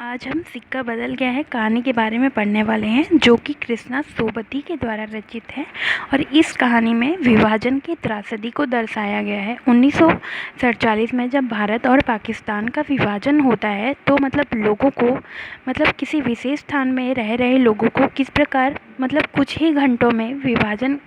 आज हम सिक्का बदल गया है कहानी के बारे में पढ़ने वाले हैं, जो कि कृष्णा सोबती के द्वारा रचित है। और इस कहानी में विभाजन की त्रासदी को दर्शाया गया है। 1947 में जब भारत और पाकिस्तान का विभाजन होता है तो लोगों को किसी विशेष स्थान में रह रहे लोगों को किस प्रकार कुछ ही घंटों में विभाजन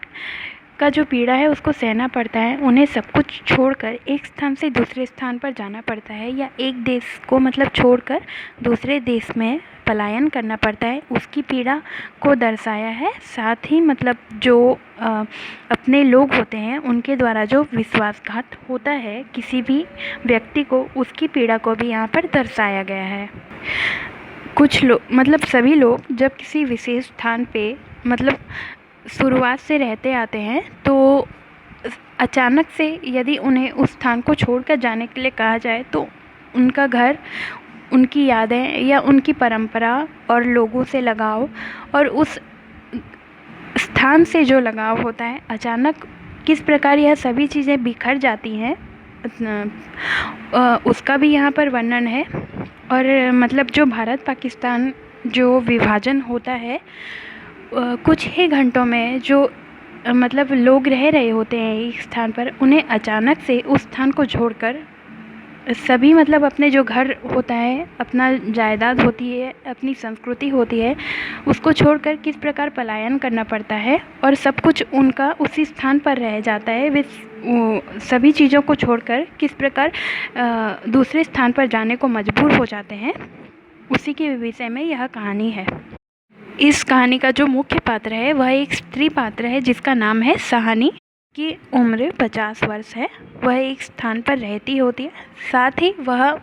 का जो पीड़ा है उसको सहना पड़ता है। उन्हें सब कुछ छोड़कर एक स्थान से दूसरे स्थान पर जाना पड़ता है, या एक देश को छोड़कर दूसरे देश में पलायन करना पड़ता है। उसकी पीड़ा को दर्शाया है। साथ ही जो अपने लोग होते हैं उनके द्वारा जो विश्वासघात होता है किसी भी व्यक्ति को, उसकी पीड़ा को भी यहाँ पर दर्शाया गया है। कुछ लोग सभी लोग जब किसी विशेष स्थान पे शुरुआत से रहते आते हैं तो अचानक से यदि उन्हें उस स्थान को छोड़कर जाने के लिए कहा जाए तो उनका घर, उनकी यादें या उनकी परंपरा और लोगों से लगाव और उस स्थान से जो लगाव होता है, अचानक किस प्रकार यह सभी चीज़ें बिखर जाती हैं, उसका भी यहाँ पर वर्णन है। और जो भारत पाकिस्तान जो विभाजन होता है, कुछ ही घंटों में जो लोग रह रहे होते हैं एक स्थान पर, उन्हें अचानक से उस स्थान को छोड़कर सभी अपने जो घर होता है, अपना जायदाद होती है, अपनी संस्कृति होती है, उसको छोड़कर किस प्रकार पलायन करना पड़ता है और सब कुछ उनका उसी स्थान पर रह जाता है। वे सभी चीज़ों को छोड़कर किस प्रकार दूसरे स्थान पर जाने को मजबूर हो जाते हैं, उसी के विषय में यह कहानी है। इस कहानी का जो मुख्य पात्र है वह एक स्त्री पात्र है जिसका नाम है सहानी, की उम्र 50 वर्ष है। वह एक स्थान पर रहती होती है। साथ ही वह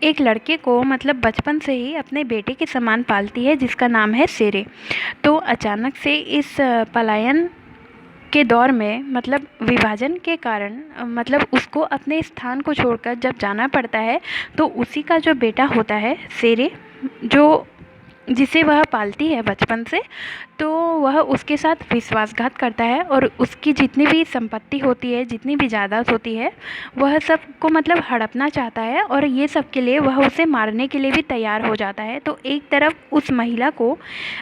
एक लड़के को बचपन से ही अपने बेटे के समान पालती है, जिसका नाम है शेरे। तो अचानक से इस पलायन के दौर में विभाजन के कारण उसको अपने स्थान को छोड़कर जब जाना पड़ता है तो उसी का जो बेटा होता है शेरे, जिसे वह पालती है बचपन से, तो वह उसके साथ विश्वासघात करता है और उसकी जितनी भी संपत्ति होती है, जितनी भी जायदाद होती है, वह सब को हड़पना चाहता है। और ये सब के लिए वह उसे मारने के लिए भी तैयार हो जाता है। तो एक तरफ उस महिला को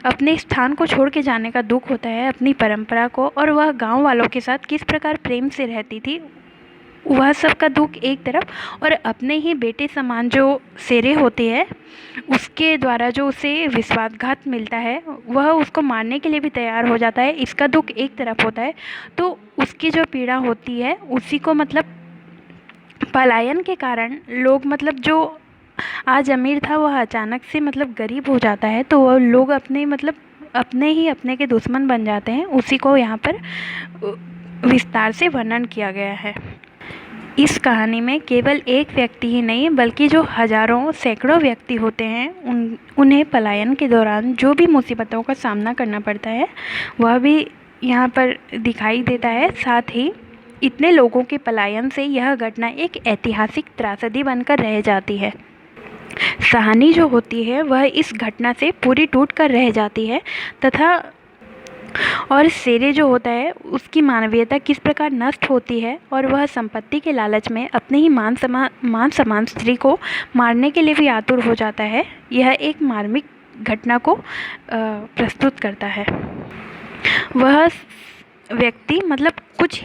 अपने स्थान को छोड़ के जाने का दुख होता है, अपनी परंपरा को, और वह गाँव वालों के साथ किस प्रकार प्रेम से रहती थी, वह सब का दुख एक तरफ, और अपने ही बेटे समान जो शेरे होते हैं उसके द्वारा जो उसे विश्वासघात मिलता है, वह उसको मारने के लिए भी तैयार हो जाता है, इसका दुख एक तरफ होता है। तो उसकी जो पीड़ा होती है उसी को पलायन के कारण लोग जो आज अमीर था वह अचानक से गरीब हो जाता है, तो वह लोग अपने के दुश्मन बन जाते हैं। उसी को यहाँ पर विस्तार से वर्णन किया गया है। इस कहानी में केवल एक व्यक्ति ही नहीं बल्कि जो हजारों सैकड़ों व्यक्ति होते हैं उन्हें पलायन के दौरान जो भी मुसीबतों का सामना करना पड़ता है वह भी यहाँ पर दिखाई देता है। साथ ही इतने लोगों के पलायन से यह घटना एक ऐतिहासिक त्रासदी बनकर रह जाती है। सहानी जो होती है वह इस घटना से पूरी टूट कर रह जाती है, तथा और शेरे जो होता है उसकी मानवीयता किस प्रकार नष्ट होती है और वह संपत्ति के लालच में अपने ही मान समान स्त्री को मारने के लिए भी आतुर हो जाता है। यह एक मार्मिक घटना को प्रस्तुत करता है। वह व्यक्ति कुछ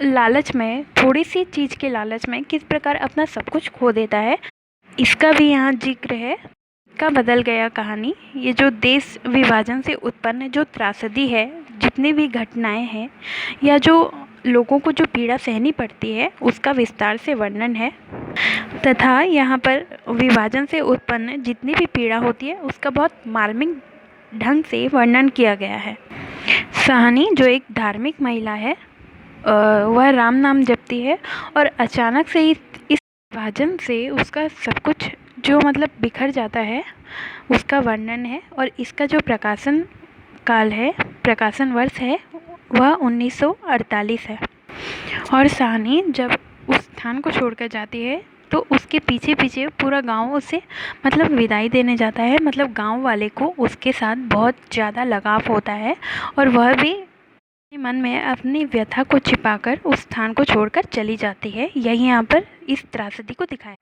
लालच में, थोड़ी सी चीज़ के लालच में किस प्रकार अपना सब कुछ खो देता है, इसका भी यहाँ जिक्र है। का बदल गया कहानी, ये जो देश विभाजन से उत्पन्न जो त्रासदी है, जितनी भी घटनाएं हैं या जो लोगों को जो पीड़ा सहनी पड़ती है, उसका विस्तार से वर्णन है। तथा यहाँ पर विभाजन से उत्पन्न जितनी भी पीड़ा होती है उसका बहुत मार्मिक ढंग से वर्णन किया गया है। सहानी जो एक धार्मिक महिला है, वह राम नाम जपती है और अचानक से इस विभाजन से उसका सब कुछ जो बिखर जाता है, उसका वर्णन है। और इसका जो प्रकाशन काल है, प्रकाशन वर्ष है, वह 1948 है। और सहानी जब उस स्थान को छोड़कर जाती है तो उसके पीछे पीछे पूरा गांव उसे विदाई देने जाता है। गांव वाले को उसके साथ बहुत ज़्यादा लगाव होता है और वह भी मन में अपनी व्यथा को छिपाकर उस स्थान को छोड़कर चली जाती है। यही यहाँ पर इस त्रासदी को दिखाया।